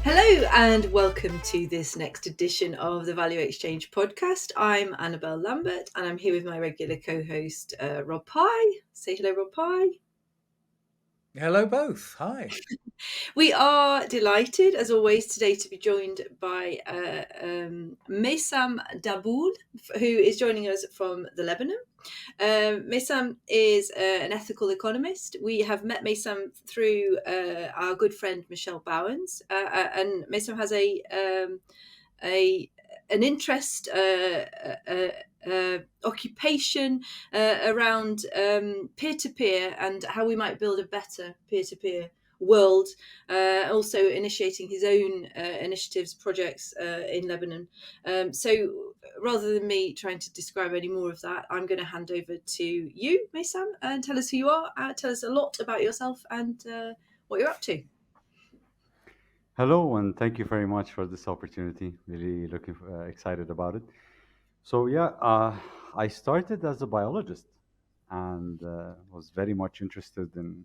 Hello and welcome to this next edition of the Value Exchange podcast. I'm Annabelle Lambert and I'm here with my regular co-host Rob Pye. Say hello, Rob Pye. Hello, both. Hi. We are delighted, as always, today to be joined by Mayssam Daaboul, who is joining us from the Lebanon. Mayssam is an ethical economist. We have met Mayssam through our good friend Michelle Bowens, and Mayssam has a an interest, occupation around peer to peer and how we might build a better peer to peer world. Also initiating his own initiatives, projects in Lebanon. So rather than me trying to describe any more of that, I'm going to hand over to you, Mayssam, and tell us who you are. Tell us a lot about yourself and what you're up to. Hello, and thank you very much for this opportunity. Really looking excited about it. So I started as a biologist and was very much interested in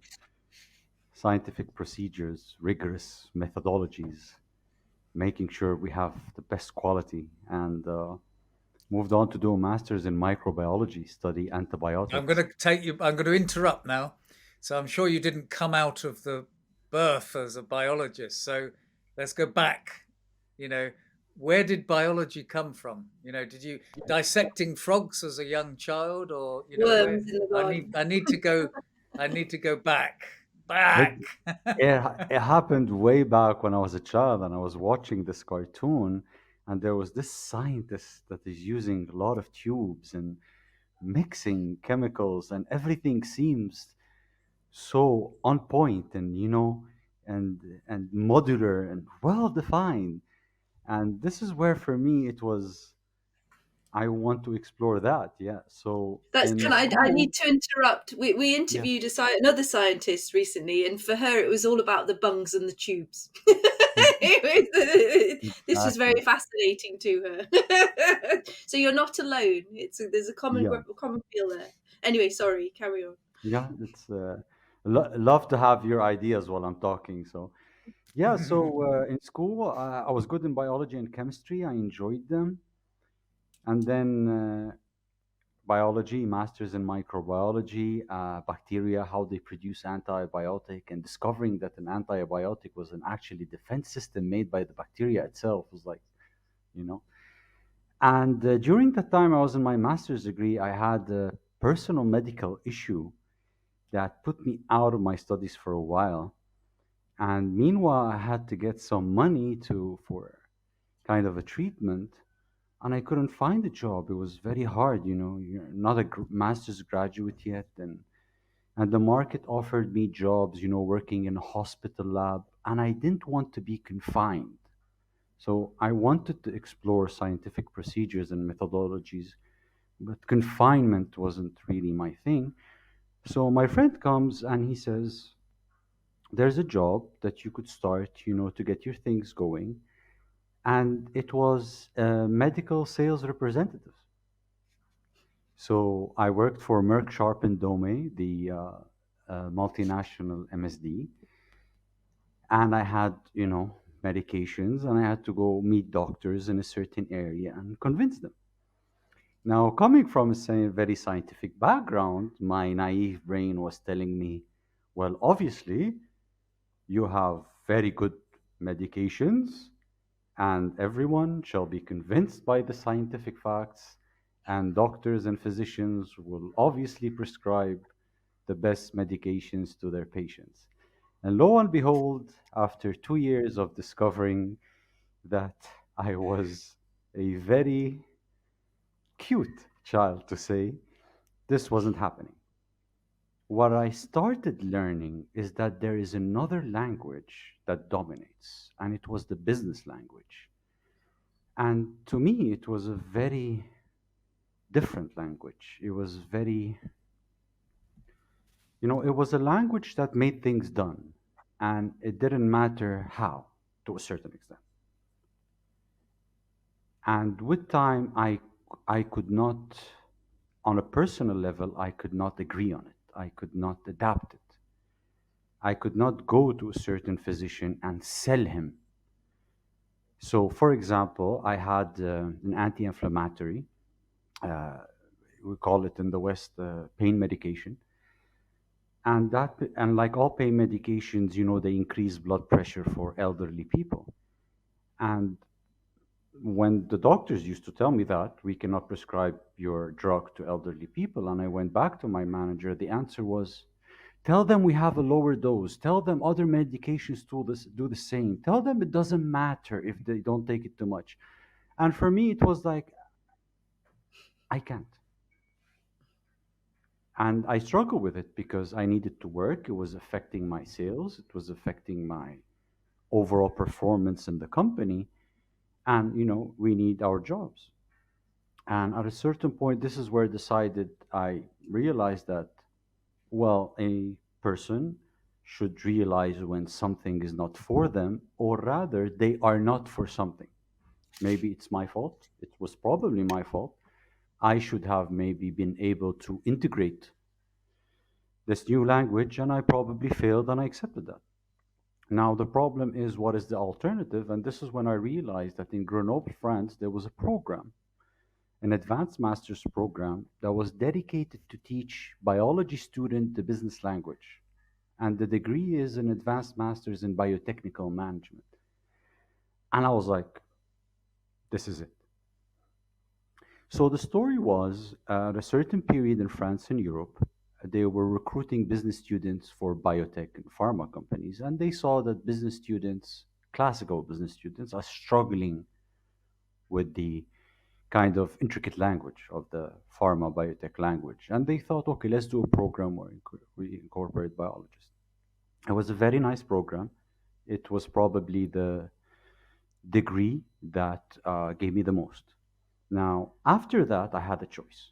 scientific procedures, rigorous methodologies, making sure we have the best quality, and moved on to do a master's in microbiology, study I'm going antibiotics. to I'm going to interrupt now. So I'm sure you didn't come out of the birth as a biologist. So let's go back. You know, where did biology come from? Did you dissecting frogs as a young child, or where? Worms in the I garden. need I need to go. I need to go back. It, Back. it happened way back when I was a child and I was watching this cartoon, and there was this scientist that is using a lot of tubes and mixing chemicals, and everything seems so on point and and modular and well defined. And this is where for me it was I want to explore that. Yeah. So That's in can I school, need to interrupt. We yeah. interviewed another scientist recently, and for her it was all about the bungs and the tubes. This was Exactly. very fascinating to her. So you're not alone. There's a Yeah. common feel there. Anyway, sorry. Carry on. Yeah, it's love to have your ideas while I'm talking. So yeah, so in school I was good in biology and chemistry. I enjoyed them, and then biology, masters in microbiology, bacteria, how they produce antibiotic, and discovering that an antibiotic was an actually defense system made by the bacteria itself was like, you know. And during the time I was in my master's degree, I had a personal medical issue that put me out of my studies for a while. And meanwhile, I had to get some money to for kind of a treatment, and I couldn't find a job. It was very hard, You're not a master's graduate yet, and the market offered me jobs, working in a hospital lab, and I didn't want to be confined. So I wanted to explore scientific procedures and methodologies, but confinement wasn't really my thing. So my friend comes and he says, there's a job that you could start, to get your things going. And it was a medical sales representative. So I worked for Merck Sharp and Dome, the multinational MSD, and I had, medications, and I had to go meet doctors in a certain area and convince them. Now, coming from a very scientific background, my naive brain was telling me, well, obviously, you have very good medications, and everyone shall be convinced by the scientific facts, and doctors and physicians will obviously prescribe the best medications to their patients. And lo and behold, after 2 years of discovering that I was a very cute child to say, this wasn't happening. What I started learning is that there is another language that dominates, and it was the business language. And to me, it was a very different language. It was very, it was a language that made things done, and it didn't matter how, to a certain extent. And with time, I could not, on a personal level, I could not agree on it. I could not adapt it. I could not go to a certain physician and sell him So, for example, I had an anti-inflammatory. Uh, we call it in the West pain medication, and like all pain medications, they increase blood pressure for elderly people. And when the doctors used to tell me that we cannot prescribe your drug to elderly people, and I went back to my manager, the answer was, tell them we have a lower dose. Tell them other medications do the same. Tell them it doesn't matter if they don't take it too much. And for me, it was like, I can't. And I struggled with it because I needed to work. It was affecting my sales, it was affecting my overall performance in the company. And, we need our jobs. And at a certain point, this is where I realized that, well, a person should realize when something is not for them, or rather, they are not for something. Maybe it's my fault. It was probably my fault. I should have maybe been able to integrate this new language, and I probably failed, and I accepted that. Now, the problem is, what is the alternative? And this is when I realized that in Grenoble, France, there was a program, an advanced master's program that was dedicated to teach biology student the business language. And the degree is an advanced master's in biotechnical management. And I was like, this is it. So the story was, at a certain period in France and Europe, they were recruiting business students for biotech and pharma companies, and they saw that business students, classical business students, are struggling with the kind of intricate language of the pharma biotech language. And they thought, okay, let's do a program where we incorporate biologists. It was a very nice program. It was probably the degree that gave me the most. Now, after that, I had a choice.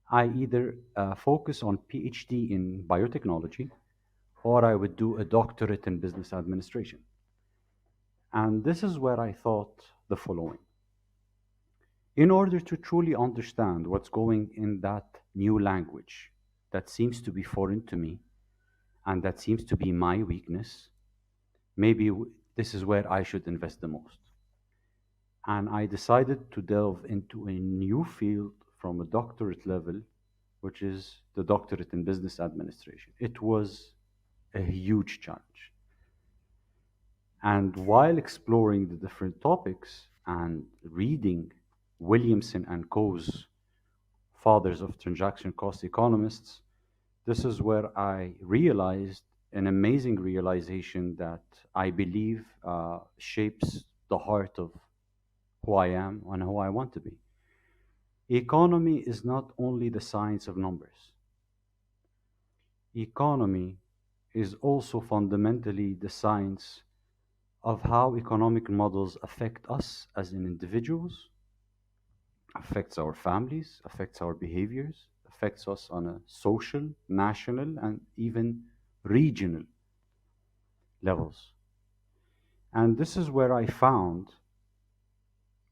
I either focus on PhD in biotechnology, or I would do a doctorate in business administration. And this is where I thought the following. In order to truly understand what's going in that new language that seems to be foreign to me and that seems to be my weakness, maybe this is where I should invest the most. And I decided to delve into a new field from a doctorate level, which is the doctorate in business administration. It was a huge challenge. And while exploring the different topics and reading Williamson and Co.'s Fathers of Transaction Cost Economists, this is where I realized an amazing realization that I believe shapes the heart of who I am and who I want to be. Economy is not only the science of numbers. Economy is also fundamentally the science of how economic models affect us as in individuals, affects our families, affects our behaviors, affects us on a social, national, and even regional levels. And this is where I found,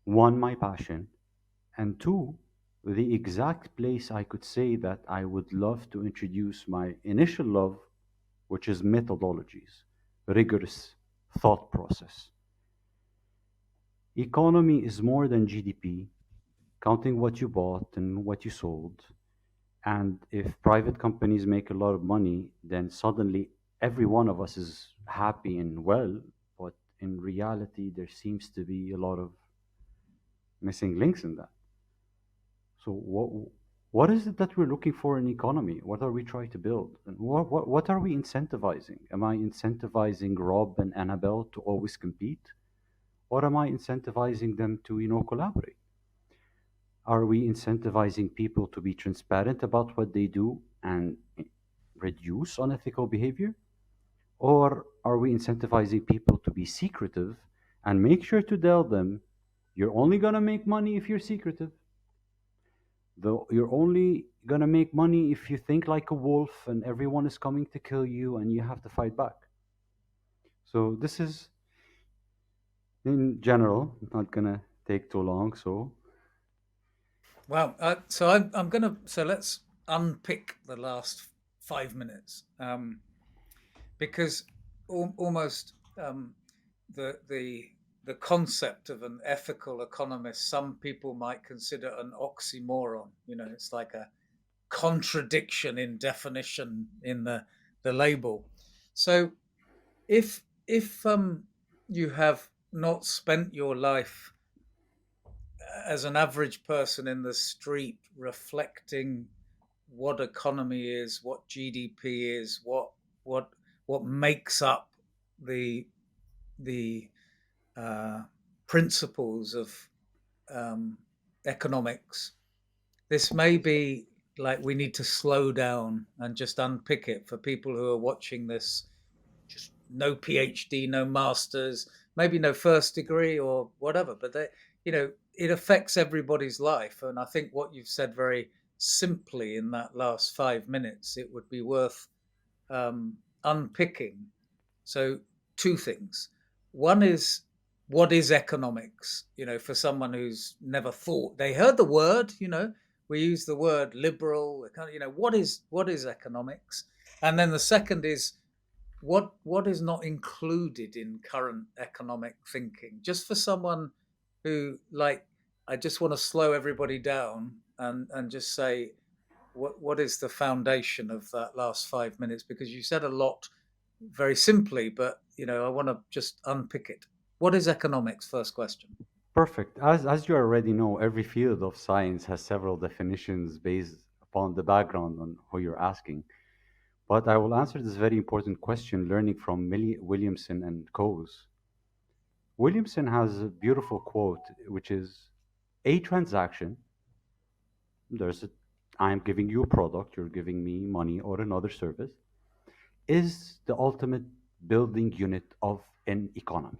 one, my passion, and two, the exact place I could say that I would love to introduce my initial love, which is methodologies, rigorous thought process. Economy is more than GDP, counting what you bought and what you sold. And if private companies make a lot of money, then suddenly every one of us is happy and well. But in reality, there seems to be a lot of missing links in that. So what is it that we're looking for in economy? What are we trying to build? And what are we incentivizing? Am I incentivizing Rob and Annabelle to always compete? Or am I incentivizing them to, collaborate? Are we incentivizing people to be transparent about what they do and reduce unethical behavior? Or are we incentivizing people to be secretive and make sure to tell them, you're only going to make money if you're secretive? Though you're only going to make money if you think like a wolf and everyone is coming to kill you and you have to fight back. So this is in general, not going to take too long. So Wow. I'm gonna. So let's unpick the last 5 minutes, because almost the the concept of an ethical economist, some people might consider an oxymoron. It's like a contradiction in definition in the label. So if you have not spent your life as an average person in the street reflecting what economy is, what GDP is, what what makes up the the uh, principles of um, economics, this may be like we need to slow down and just unpick it for people who are watching this. Just no PhD, no masters, maybe no first degree or whatever, but it affects everybody's life. And I think what you've said very simply in that last 5 minutes, it would be worth unpicking. So, two things. One is, what is economics? For someone who's never thought, they heard the word. We use the word liberal. What is economics? And then the second is, what is not included in current economic thinking? Just for someone who, like, I just want to slow everybody down and just say, what is the foundation of that last 5 minutes? Because you said a lot very simply, but I want to just unpick it. What is economics? First question. Perfect. As you already know, every field of science has several definitions based upon the background on who you're asking. But I will answer this very important question learning from Williamson and Coase. Williamson has a beautiful quote, which is a transaction. I'm giving you a product, you're giving me money or another service, is the ultimate building unit of an economy.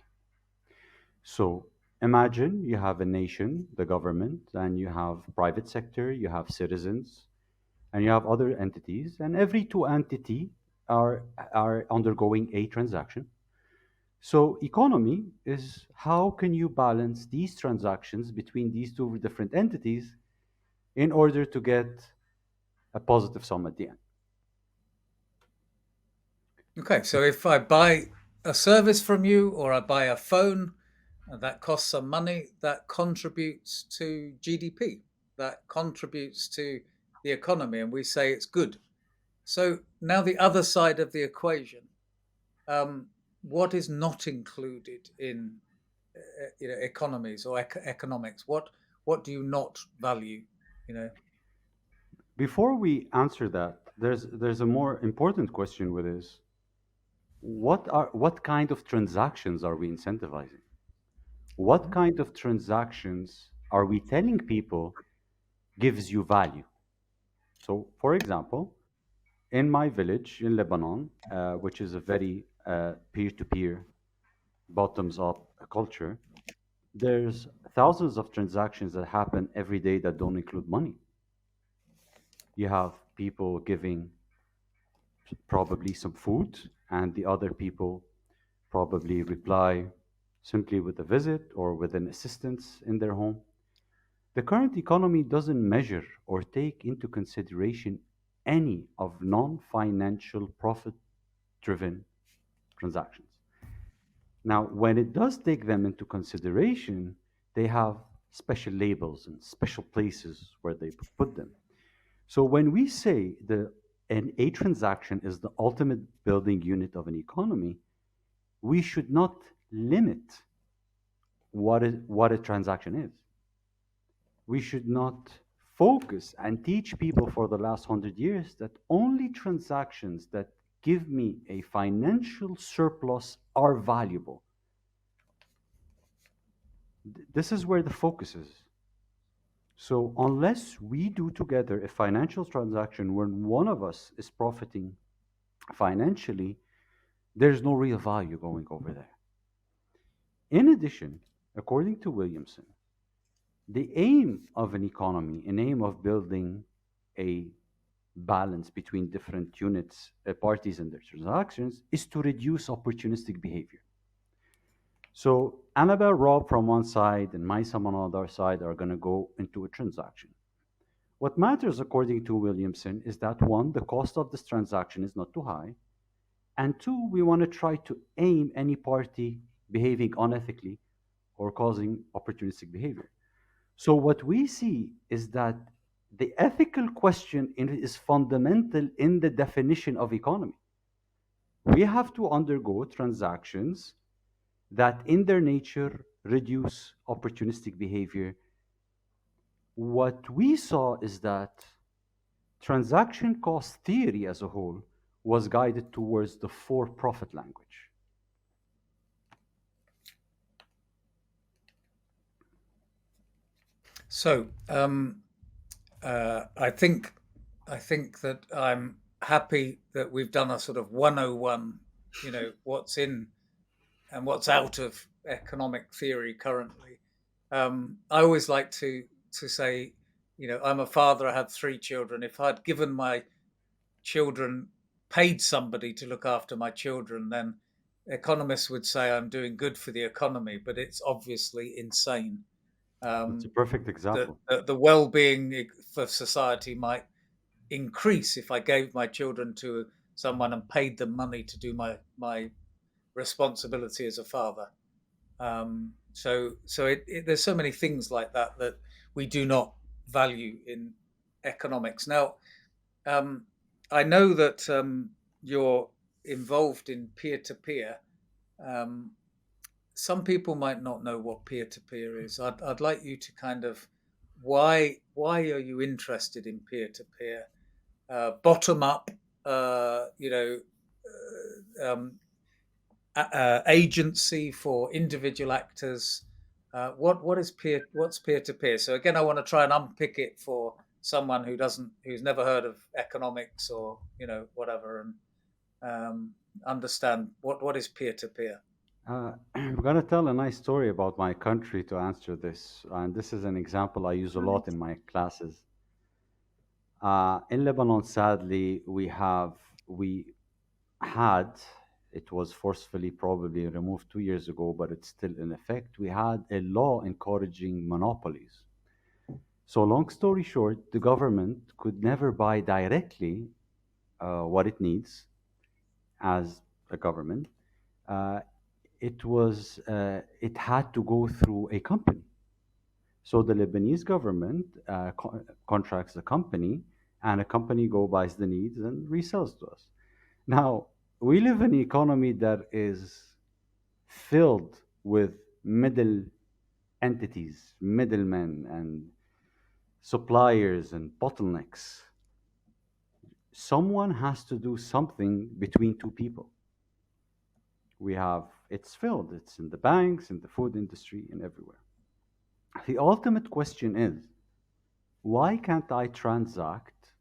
So imagine you have a nation, the government, and you have private sector, you have citizens, and you have other entities, and every two entity are undergoing a transaction. So economy is how can you balance these transactions between these two different entities in order to get a positive sum at the end. Okay, so if I buy a service from you or I buy a phone, that costs some money, that contributes to GDP, that contributes to the economy, and we say it's good. So now the other side of the equation, what is not included in economies or economics? What do you not value? Before we answer that, there's a more important question, which is what kind of transactions are we incentivizing? What kind of transactions are we telling people gives you value? So, for example, in my village in Lebanon, which is a very peer-to-peer, bottoms-up culture, there's thousands of transactions that happen every day that don't include money. You have people giving probably some food, and the other people probably reply simply with a visit or with an assistance in their home. The current economy doesn't measure or take into consideration any of non financial profit driven transactions. Now, when it does take them into consideration, they have special labels and special places where they put them. So when we say a transaction is the ultimate building unit of an economy, we should not limit what a transaction is. We should not focus and teach people for the last 100 years that only transactions that give me a financial surplus are valuable. This is where the focus is. So unless we do together a financial transaction where one of us is profiting financially, there's no real value going over there. In addition, according to Williamson, the aim of an economy, an aim of building a balance between different units, parties and their transactions, is to reduce opportunistic behavior. So Annabelle, Rob from one side and Mayssam on the other side are going to go into a transaction. What matters, according to Williamson, is that one, the cost of this transaction is not too high, and two, we want to try to aim any party behaving unethically or causing opportunistic behavior. So what we see is that the ethical question is fundamental in the definition of economy. We have to undergo transactions that in their nature reduce opportunistic behavior. What we saw is that transaction cost theory as a whole was guided towards the for-profit language. So I think that I'm happy that we've done a sort of 101, what's in and what's out of economic theory currently. I always like to say, I'm a father. I had 3 children. If I'd given my children, paid somebody to look after my children, then economists would say I'm doing good for the economy, but it's obviously insane. That's a perfect The, example. the well-being for society might increase if I gave my children to someone and paid them money to do my responsibility as a father. There's so many things like that that we do not value in economics. Now, I know that you're involved in peer-to-peer. Um, some people might not know what peer-to-peer is. I'd like you to kind of why are you interested in peer-to-peer? Bottom up, you know, um, agency for individual actors. What's peer-to-peer? So again, I want to try and unpick it for someone who's never heard of economics or whatever, and understand what is peer-to-peer. I'm going to tell a nice story about my country to answer this. And this is an example I use a lot in my classes. In Lebanon, sadly, we had, it was forcefully probably removed 2 years ago, but it's still in effect. We had a law encouraging monopolies. So, long story short, the government could never buy directly what it needs as a government. Uh, it had to go through a company. So the Lebanese government contracts a company, and a company go buys the needs and resells to us. Now we live in an economy that is filled with middle entities, middlemen, and suppliers and bottlenecks. Someone has to do something between two people. It's filled, it's in the banks, in the food industry, and everywhere. The ultimate question is, why can't I transact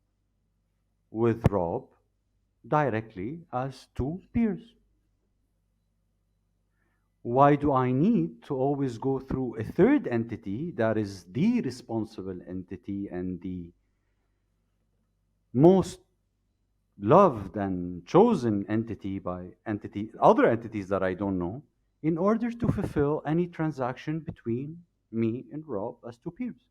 with Rob directly as two peers? Why do I need to always go through a third entity that is the responsible entity and the most loved and chosen entity by other entities that I don't know, in order to fulfill any transaction between me and Rob as two peers?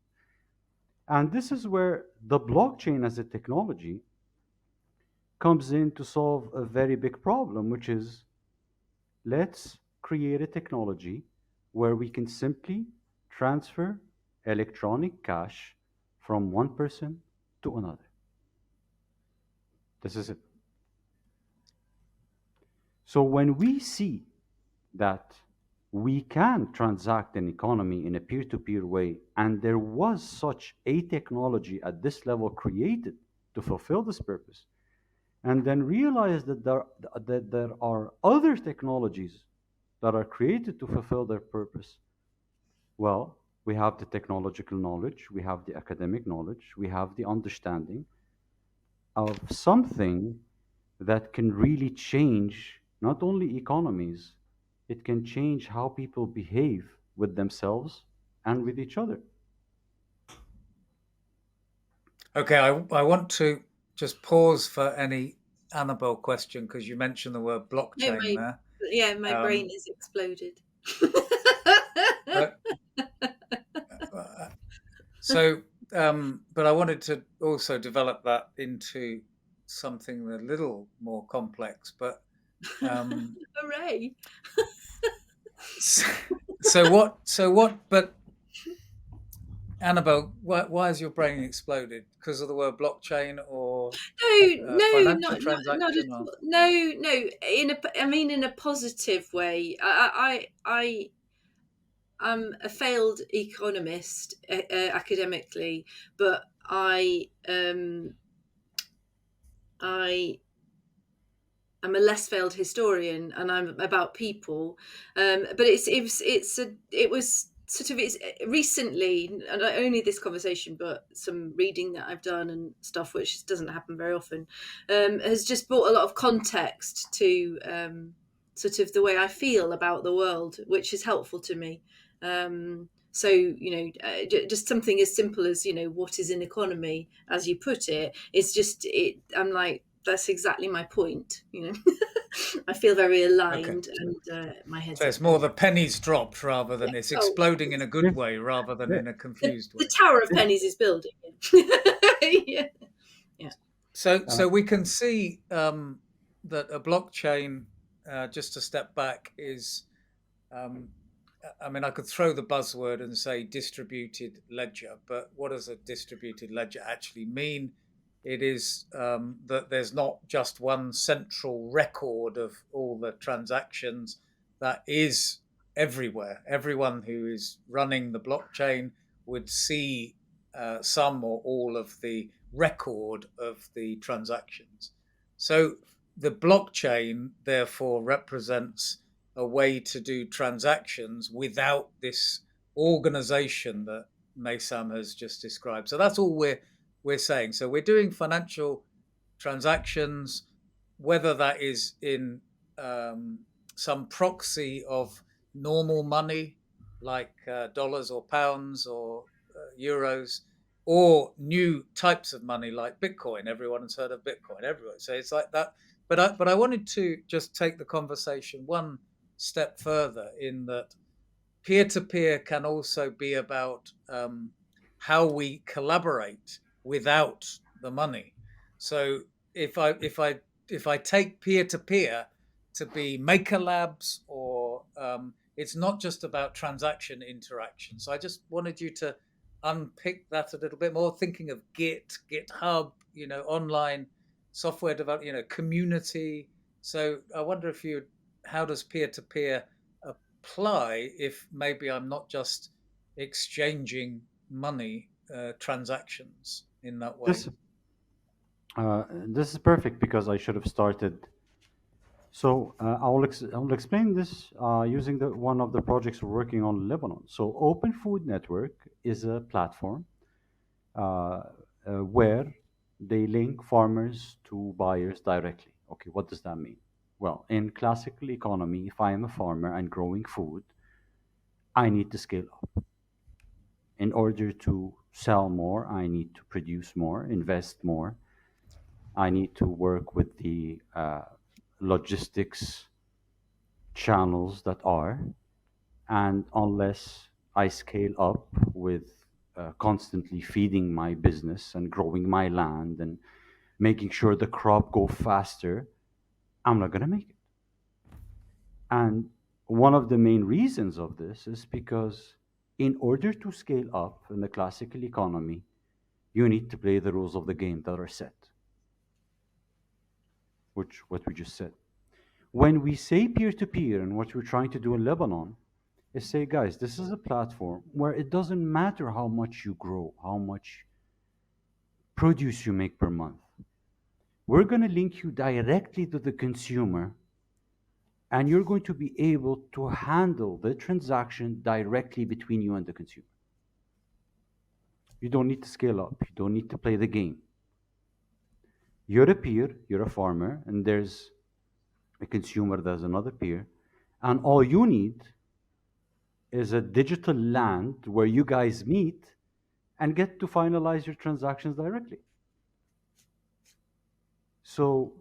And this is where the blockchain as a technology comes in to solve a very big problem, which is, let's create a technology where we can simply transfer electronic cash from one person to another. This is it. So when we see that we can transact an economy in a peer-to-peer way, and there was such a technology at this level created to fulfill this purpose, and then realize that there are other technologies that are created to fulfill their purpose, well, we have the technological knowledge, we have the academic knowledge, we have the understanding of something that can really change not only economies, it can change how people behave with themselves and with each other. Okay, I want to just pause for any Annabelle question because you mentioned the word No, blockchain there. my brain is exploded. But so, but I wanted to also develop that into something a little more complex. But Hooray! So what? So what? But Annabelle, why has your brain exploded? Because of the word blockchain or No, no, financial not at transaction? Or all. No, no. I mean, in a positive way. I'm a failed economist academically, but I I'm a less failed historian, and I'm about people. But it was sort of it's recently, and not only this conversation, but some reading that I've done and stuff, which doesn't happen very often, has just brought a lot of context to sort of the way I feel about the world, which is helpful to me. So just something as simple as what is an economy, as you put it. It's just it. I'm like, that's exactly my point. I feel very okay, aligned, and my head's so it's at more peace. the pennies dropped rather Yeah. than it's Oh, exploding in a Yeah, good way rather than yeah, in a the, confused the way. Tower of yeah. Pennies is building. Yeah. Yeah. So, Uh, so we can see that a blockchain, just to step back, is um, I mean, I could throw the buzzword and say distributed ledger, but what does a distributed ledger actually mean? It is that there's not just one central record of all the transactions that is everywhere. Everyone who is running the blockchain would see some or all of the record of the transactions. So the blockchain, therefore, represents a way to do transactions without this organization that Mayssam has just described. So that's all we're saying. So we're doing financial transactions, whether that is in um, some proxy of normal money like dollars or pounds or euros, or new types of money like Bitcoin. Everyone has heard of Bitcoin. Everyone. So it's like that. But I wanted to just take the conversation one step further in that peer to peer can also be about how we collaborate without the money. So if I if I if I take peer to peer to be maker labs, or it's not just about transaction interaction. So I just wanted you to unpick that a little bit more, thinking of GitHub, online software development, community. So I wonder if you, how does peer to peer apply if maybe I'm not just exchanging money transactions in that way? this this is perfect because I should have started. So I will explain this using one of the projects we're working on in Lebanon. So Open Food Network is a platform uh, where they link farmers to buyers directly. Okay, what does that mean? Well, in classical economy, if I am a farmer and growing food, I need to scale up. In order to sell more, I need to produce more, invest more. I need to work with the logistics channels that are, and unless I scale up with constantly feeding my business and growing my land and making sure the crop go faster, I'm not going to make it. And one of the main reasons of this is because in order to scale up in the classical economy, you need to play the rules of the game that are set, which what we just said. When we say peer to peer, and what we're trying to do in Lebanon is say, guys, this is a platform where it doesn't matter how much you grow, how much produce you make per month. We're going to link you directly to the consumer, and you're going to be able to handle the transaction directly between you and the consumer. You don't need to scale up, you don't need to play the game. You're a peer, you're a farmer, and there's a consumer, there's another peer, and all you need is a digital land where you guys meet and get to finalize your transactions directly. So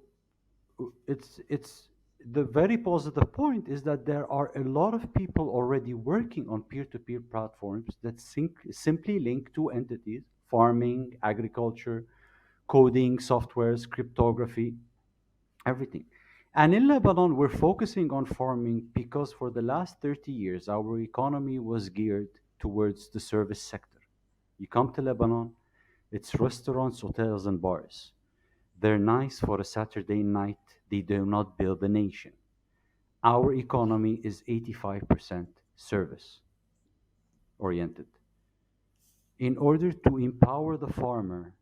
it's the very positive point is that there are a lot of people already working on peer-to-peer platforms that simply link two entities: farming, agriculture, coding, softwares, cryptography, everything. And in Lebanon, we're focusing on farming because for the last 30 years, our economy was geared towards the service sector. You come to Lebanon, it's restaurants, hotels, and bars. They're nice for a Saturday night, they do not build a nation. Our economy is 85% service oriented. In order to empower the farmer,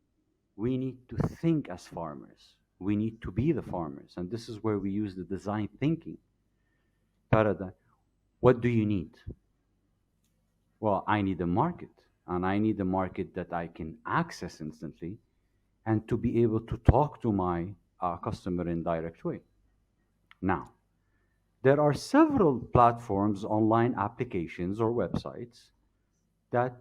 we need to think as farmers. We need to be the farmers. And this is where we use the design thinking paradigm. What do you need? Well, I need a market, and I need a market that I can access instantly and to be able to talk to my customer in direct way. Now, there are several platforms, online applications, or websites that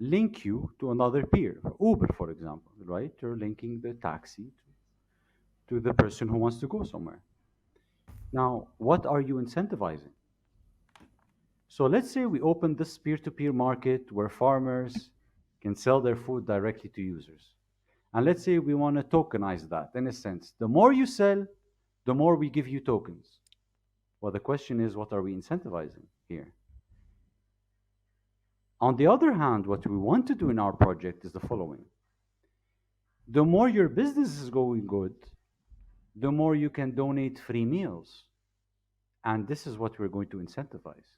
link you to another peer. Uber, for example, right? You're linking the taxi to the person who wants to go somewhere. Now, what are you incentivizing? So let's say we open this peer-to-peer market where farmers can sell their food directly to users. And let's say we want to tokenize that in a sense. The more you sell, the more we give you tokens. Well, the question is, what are we incentivizing here? On the other hand, what we want to do in our project is the following. The more your business is going good, the more you can donate free meals. And this is what we're going to incentivize.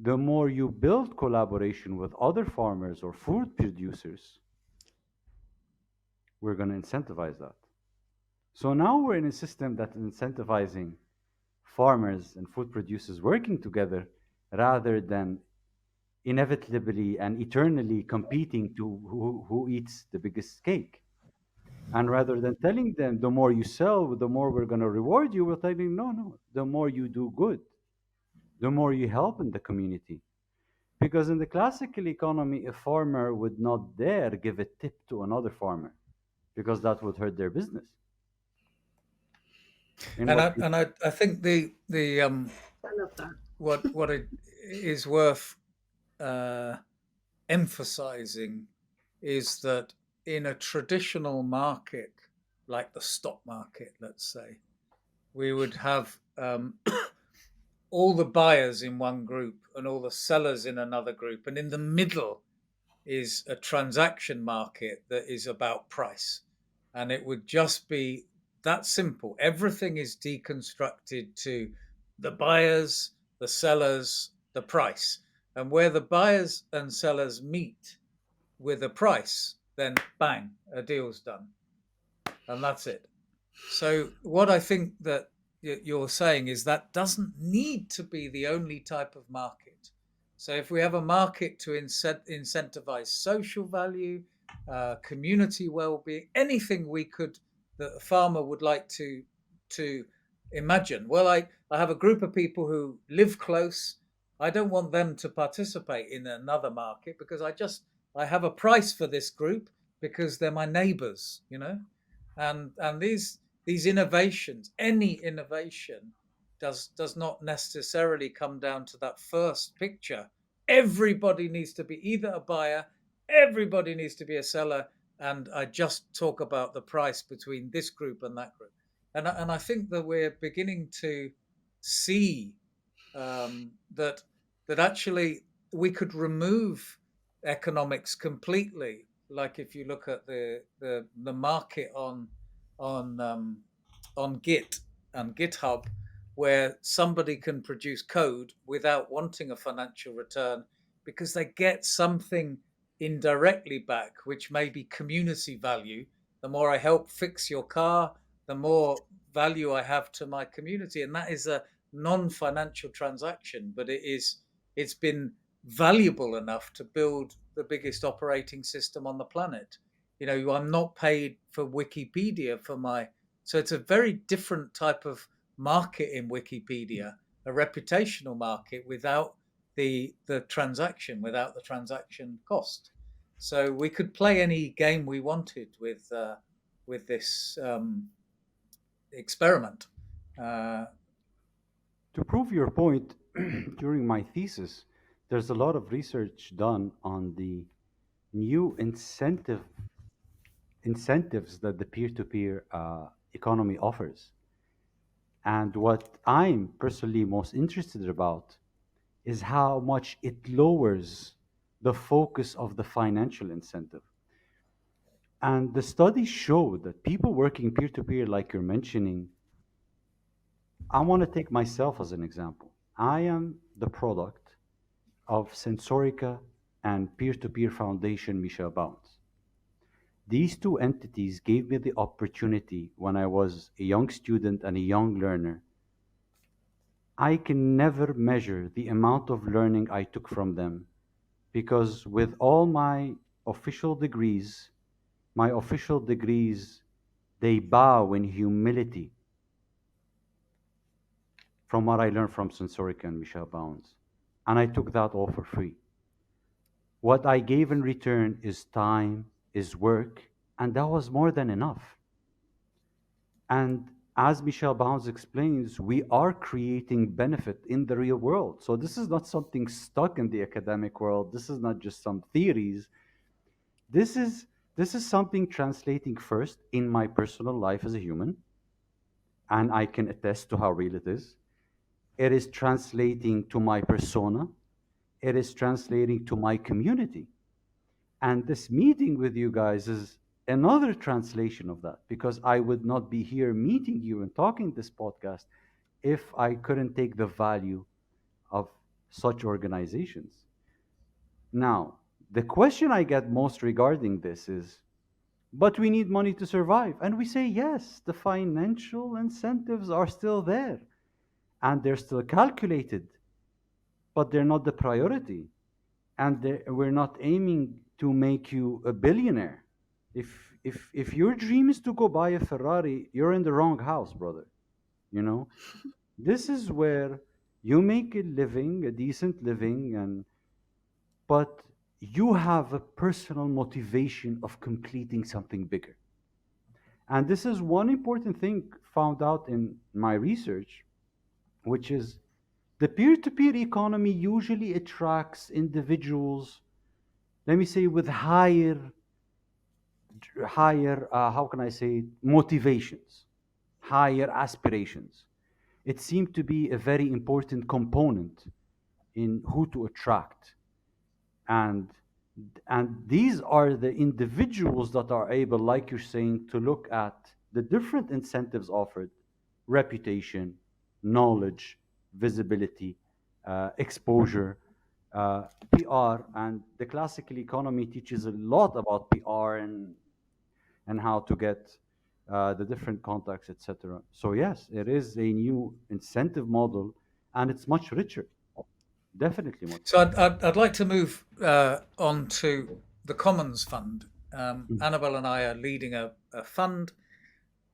The more you build collaboration with other farmers or food producers, we're going to incentivize that. So now we're in a system that is incentivizing farmers and food producers working together rather than inevitably and eternally competing to who eats the biggest cake. And rather than telling them the more you sell, the more we're going to reward you, we're telling no, no, the more you do good, the more you help in the community. Because in the classical economy, a farmer would not dare give a tip to another farmer because that would hurt their business. In And what I think the I love that. what it is worth uh, emphasizing is that in a traditional market like the stock market, let's say, we would have all the buyers in one group and all the sellers in another group, and in the middle is a transaction market that is about price. And it would just be that simple. Everything is deconstructed to the buyers, the sellers, the price. And where the buyers and sellers meet with a price, then bang, a deal's done. And that's it. So, what I think that you're saying is that doesn't need to be the only type of market. So, if we have a market to incentivize social value, community well-being, anything we could that a farmer would like to imagine. Well, I have a group of people who live close. I don't want them to participate in another market because I have a price for this group because they're my neighbors, and these innovations, any innovation, does not necessarily come down to that first picture. Everybody needs to be either a buyer, everybody needs to be a seller, and I just talk about the price between this group and that group. And I think that we're beginning to see that actually we could remove economics completely. Like if you look at the market on Git and GitHub, where somebody can produce code without wanting a financial return because they get something indirectly back, which may be community value. The more I help fix your car, the more value I have to my community, and that is a non-financial transaction, but it's been valuable enough to build the biggest operating system on the planet. I'm not paid for Wikipedia for my, so it's a very different type of market in Wikipedia, a reputational market without the transaction, without the transaction cost. So we could play any game we wanted with this experiment. To prove your point, during my thesis, there's a lot of research done on the new incentives that the peer-to-peer economy offers. And what I'm personally most interested about is how much it lowers the focus of the financial incentive. And the studies show that people working peer to peer, like you're mentioning, I want to take myself as an example. I am the product of Sensorica and peer to peer foundation Michel Bounds. These two entities gave me the opportunity when I was a young student and a young learner. I can never measure the amount of learning I took from them because with all my official degrees, they bow in humility from what I learned from Sensorica and Michel Bounds. And I took that all for free. What I gave in return is time, is work, and that was more than enough. And as Michel Bounds explains, we are creating benefit in the real world. So this is not something stuck in the academic world. This is not just some theories. This is this is something translating first in my personal life as a human, and I can attest to how real it is. It is translating to my persona. It is translating to my community. And this meeting with you guys is another translation of that because I would not be here meeting you and talking this podcast if I couldn't take the value of such organizations. Now, the question I get most regarding this is, but we need money to survive. And we say, yes, the financial incentives are still there and they're still calculated, but they're not the priority. And we're not aiming to make you a billionaire. If your dream is to go buy a Ferrari, you're in the wrong house, brother. You know, this is where you make a living, a decent living, and but you have a personal motivation of completing something bigger. And this is one important thing found out in my research, which is the peer-to-peer economy usually attracts individuals, let me say, with higher how can I say motivations, higher aspirations. It seemed to be a very important component in who to attract. and and these are the individuals that are able, like you're saying, to look at the different incentives offered: reputation, knowledge, visibility, exposure, PR. And the classical economy teaches a lot about PR and how to get the different contacts, etc. So yes, it is a new incentive model, and it's much richer, definitely much So richer. I'd like to move on to the Commons Fund. Mm. Annabelle and I are leading a fund,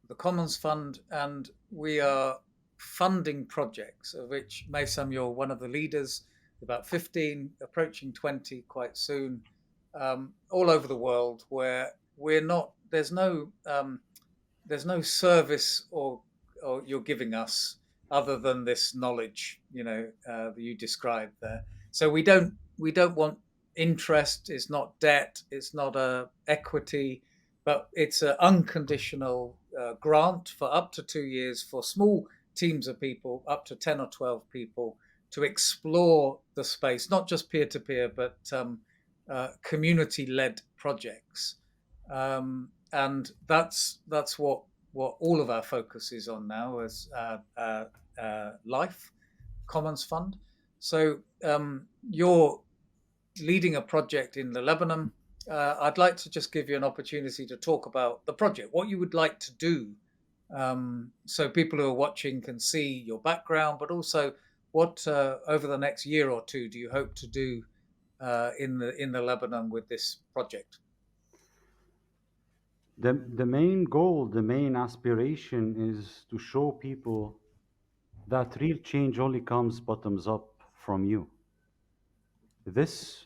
the Commons Fund, and we are funding projects, of which, Mayssam, you're one of the leaders, about 15, approaching 20 quite soon, all over the world, where there's no service or you're giving us other than this knowledge, that you described there. So we don't want interest. It's not debt. It's not a equity, but it's an unconditional grant for up to 2 years for small teams of people, up to 10 or 12 people, to explore the space, not just peer to peer, but community led projects. And that's what all of our focus is on now as Life Commons Fund. So you're leading a project in the Lebanon. I'd like to just give you an opportunity to talk about the project, what you would like to do, so people who are watching can see your background, but also what over the next year or two do you hope to do in the Lebanon with this project? The main goal, the main aspiration is to show people that real change only comes bottoms up from you. This,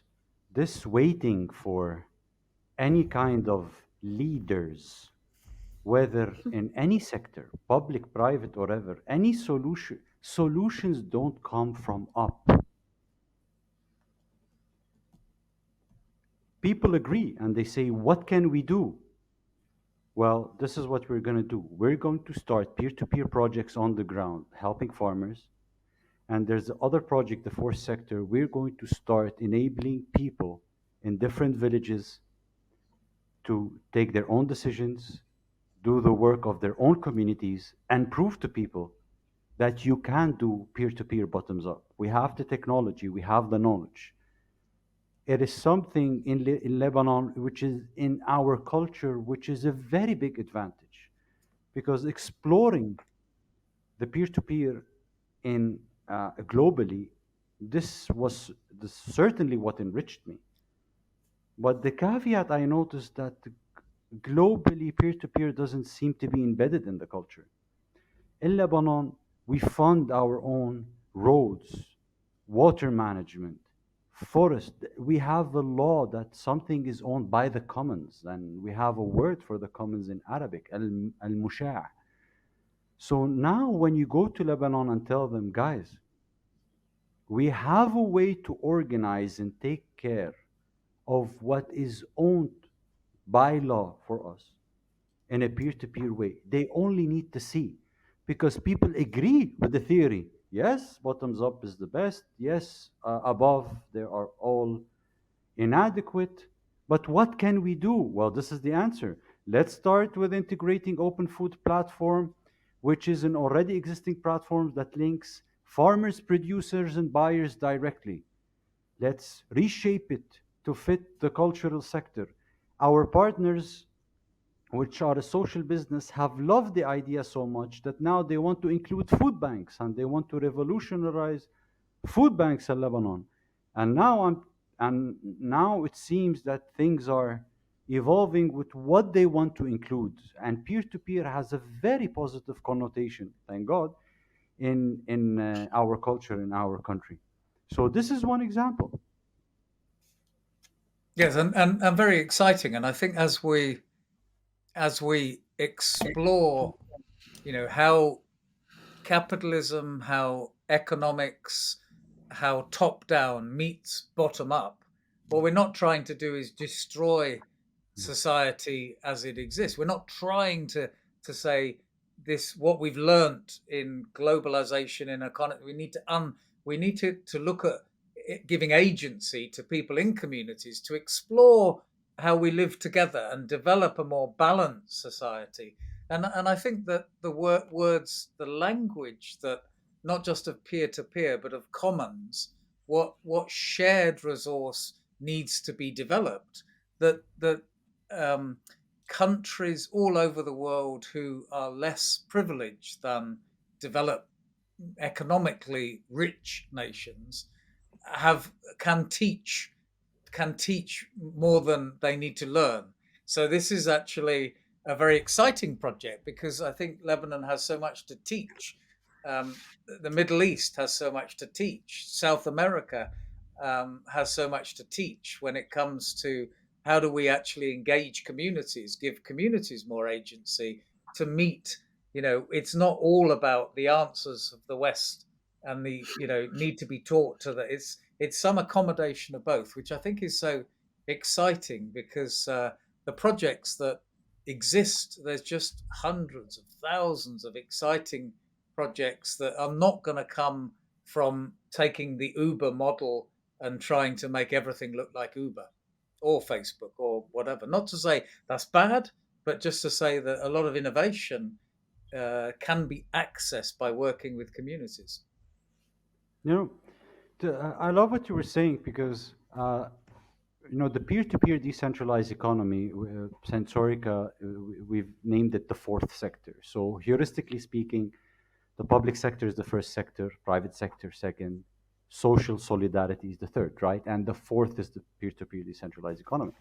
this waiting for any kind of leaders, whether in any sector, public, private, or ever, any solutions don't come from up. People agree and they say, what can we do? Well, this is what we're going to do. We're going to start peer-to-peer projects on the ground, helping farmers. And there's the other project, the fourth sector. We're going to start enabling people in different villages to take their own decisions, do the work of their own communities, and prove to people that you can do peer-to-peer bottoms up. We have the technology, we have the knowledge. It is something in Lebanon which is in our culture, which is a very big advantage, because exploring the peer-to-peer in globally, this certainly what enriched me. But the caveat I noticed that globally peer-to-peer doesn't seem to be embedded in the culture. In Lebanon, we fund our own roads, water management, forest. We have a law that something is owned by the commons, and we have a word for the commons in Arabic, al-musha'. So now when you go to Lebanon and tell them, guys, we have a way to organize and take care of what is owned by law for us in a peer-to-peer way. They only need to see, because people agree with the theory. Yes, bottoms up is the best. Yes, above they are all inadequate. But what can we do? Well, this is the answer. Let's start with integrating open food platform, which is an already existing platform that links farmers, producers, and buyers directly. Let's reshape it to fit the cultural sector. Our partners, which are a social business, have loved the idea so much that now they want to include food banks and they want to revolutionize food banks in Lebanon. And now it seems that things are evolving with what they want to include. And peer-to-peer has a very positive connotation, thank God, in our culture, in our country. So this is one example. Yes, and very exciting. And I think as we explore, how capitalism, how economics, how top down meets bottom up, what we're not trying to do is destroy society as it exists. We're not trying to say this what we've learnt in globalization in economy. We need to look at giving agency to people in communities to explore how we live together and develop a more balanced society. And I think that the words, the language that not just of peer to peer, but of commons, what shared resource needs to be developed. That um, countries all over the world who are less privileged than developed, economically rich nations have can teach more than they need to learn. So this is actually a very exciting project because I think Lebanon has so much to teach. Um, the Middle East has so much to teach. South America has so much to teach when it comes to how do we actually engage communities, give communities more agency to meet. It's not all about the answers of the West and the need to be taught to that. It's some accommodation of both, which I think is so exciting because the projects that exist, there's just hundreds of thousands of exciting projects that are not going to come from taking the Uber model and trying to make everything look like Uber or Facebook or whatever. Not to say that's bad, but just to say that a lot of innovation can be accessed by working with communities. You know, I love what you were saying because the peer-to-peer decentralized economy, Sensorica, we've named it the fourth sector. So heuristically speaking, the public sector is the first sector, private sector second, social solidarity is the third, right? And the fourth is the peer-to-peer decentralized economy.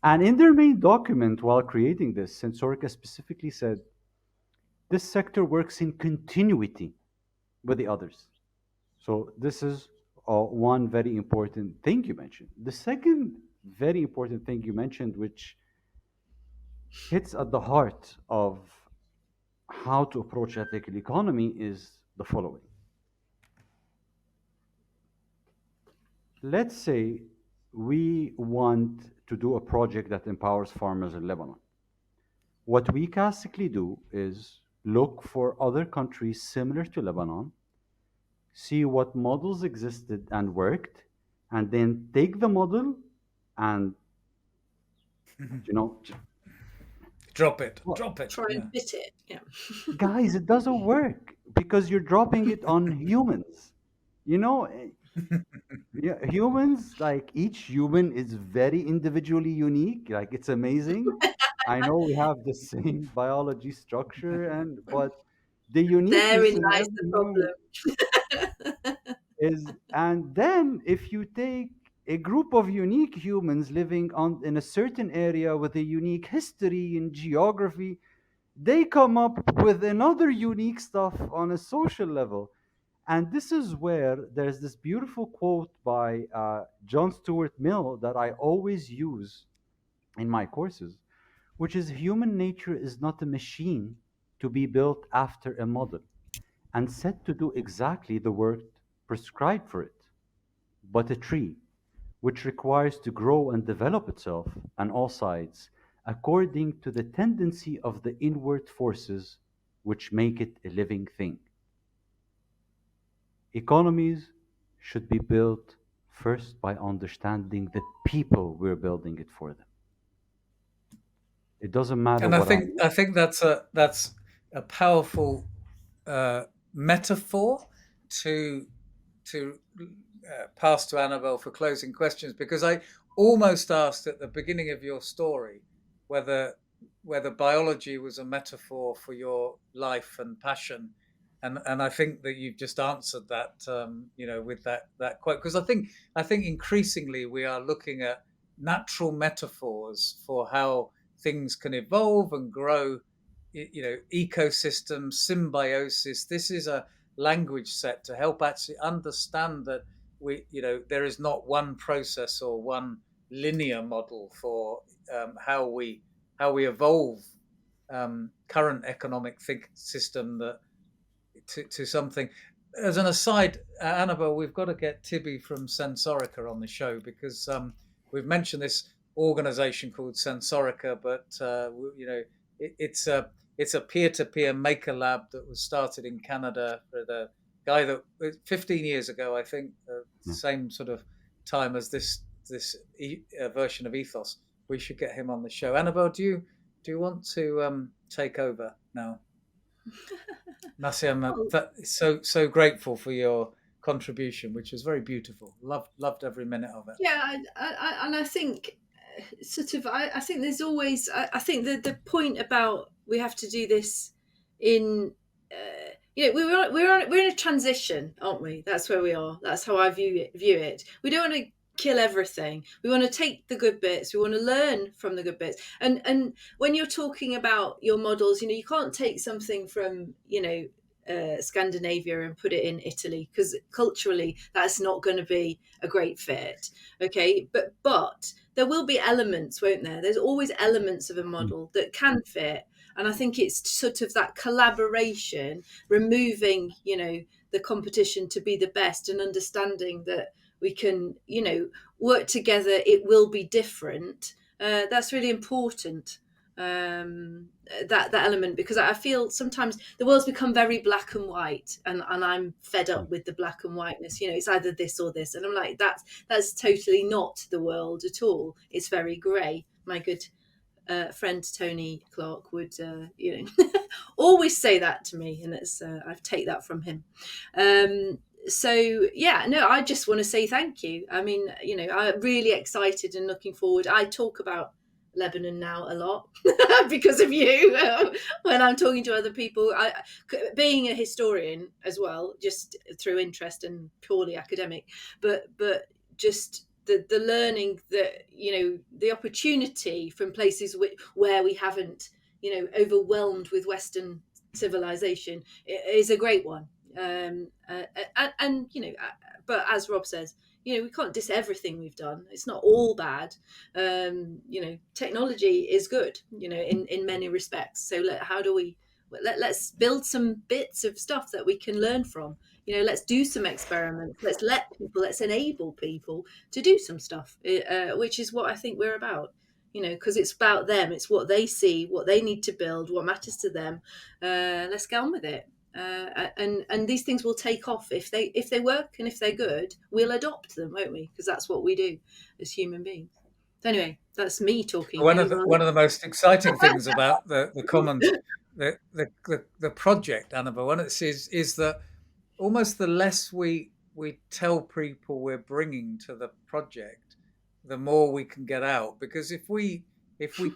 And in their main document, while creating this, Sensorica specifically said this sector works in continuity with the others. So this is one very important thing you mentioned. The second very important thing you mentioned, which hits at the heart of how to approach ethical economy, is the following. Let's say we want to do a project that empowers farmers in Lebanon. What we classically do is look for other countries similar to Lebanon, see what models existed and worked, and then take the model and, you know, Drop it. well, Drop it. Try and Yeah. fit it. Yeah. guys, it doesn't work because you're dropping it on humans. You know, yeah, humans, like each human is very individually unique. Like it's amazing. I know we have the same biology structure but the uniqueness Therein in lies the every human problem. is, and then if you take a group of unique humans living on in a certain area with a unique history and geography, they come up with another unique stuff on a social level. And this is where there's this beautiful quote by John Stuart Mill that I always use in my courses, which is human nature is not a machine to be built after a model and set to do exactly the work prescribed for it, but a tree which requires to grow and develop itself on all sides according to the tendency of the inward forces which make it a living thing. Economies should be built first by understanding the people we're building it for them. It doesn't matter And I what I think I think that's a powerful metaphor to pass to Annabelle for closing questions, because I almost asked at the beginning of your story whether biology was a metaphor for your life and passion, and I think that you've just answered that, with that quote, because I think increasingly we are looking at natural metaphors for how things can evolve and grow, ecosystems, symbiosis. This is a language set to help actually understand that there is not one process or one linear model for how we evolve current economic system that to something. As an aside, Annabelle, we've got to get Tibby from Sensorica on the show, because we've mentioned this organization called Sensorica, but it's a peer-to-peer maker lab that was started in Canada for the guy that 15 years ago, I think, yeah. same sort of time as this version of Ethos. We should get him on the show. Annabelle, do you want to take over now? Nasi, I'm Well, so grateful for your contribution, which was very beautiful. Loved every minute of it. yeah, and I think sort of I think there's always I think the point about we have to do this in we're in a transition, aren't we? That's where we are. That's how I view it. We don't want to kill everything. We want to take the good bits. We want to learn from the good bits. And when you're talking about your models, you can't take something from Scandinavia and put it in Italy, because culturally that's not going to be a great fit. Okay, but there will be elements, won't there? There's always elements of a model that can fit, and I think it's sort of that collaboration, removing the competition to be the best, and understanding that we can work together. It will be different. That's really important, that element, because I feel sometimes the world's become very black and white, and I'm fed up with the black and whiteness. It's either this or this, and I'm like, that's totally not the world at all. It's very grey. My good friend Tony Clark would always say that to me, and it's I've take that from him. So yeah, no, I just want to say thank you. I mean, I'm really excited and looking forward. I talk about Lebanon now a lot because of you. When I'm talking to other people, being a historian as well, just through interest and purely academic, but just the learning that the opportunity from places where we haven't overwhelmed with Western civilization is a great one. And but as Rob says, we can't diss everything we've done. It's not all bad. Technology is good, in many respects. So how do we let's build some bits of stuff that we can learn from. Let's do some experiments. Let's enable people to do some stuff, which is what I think we're about. because it's about them. It's what they see, what they need to build, what matters to them. Let's get on with it. And these things will take off if they work, and if they're good, we'll adopt them, won't we? Because that's what we do as human beings. So anyway, that's me talking. One of the most exciting things about the Commons, the project, Annabelle, one is that almost the less we tell people we're bringing to the project, the more we can get out. Because if we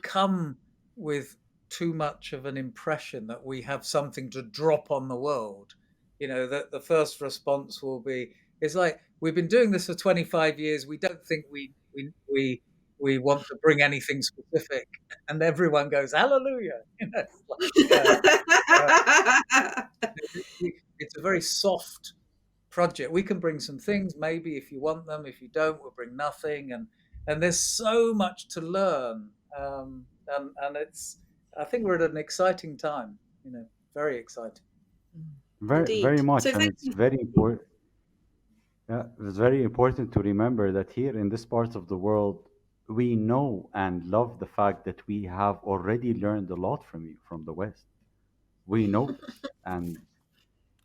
come with too much of an impression that we have something to drop on the world, that the first response will be, it's like, we've been doing this for 25 years. We don't think we want to bring anything specific, and everyone goes hallelujah. It's a very soft project. We can bring some things, maybe, if you want them. If you don't, we'll bring nothing. And there's so much to learn, and it's, I think we're at an exciting time. Very exciting. Very, very Indeed. much, So and thank it's you. very important. Yeah, it's very important to remember that here in this part of the world, we know and love the fact that we have already learned a lot from you, from the West. We know this, and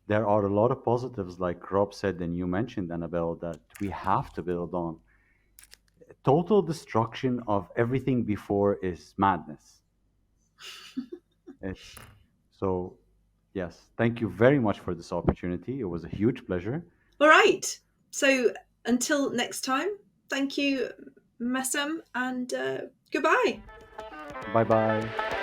there are a lot of positives, like Rob said and you mentioned, Annabelle, that we have to build on. Total destruction of everything before is madness. It's so, yes, thank you very much for this opportunity. It was a huge pleasure. All right. So until next time, thank you, Mayssam, and goodbye. Bye bye.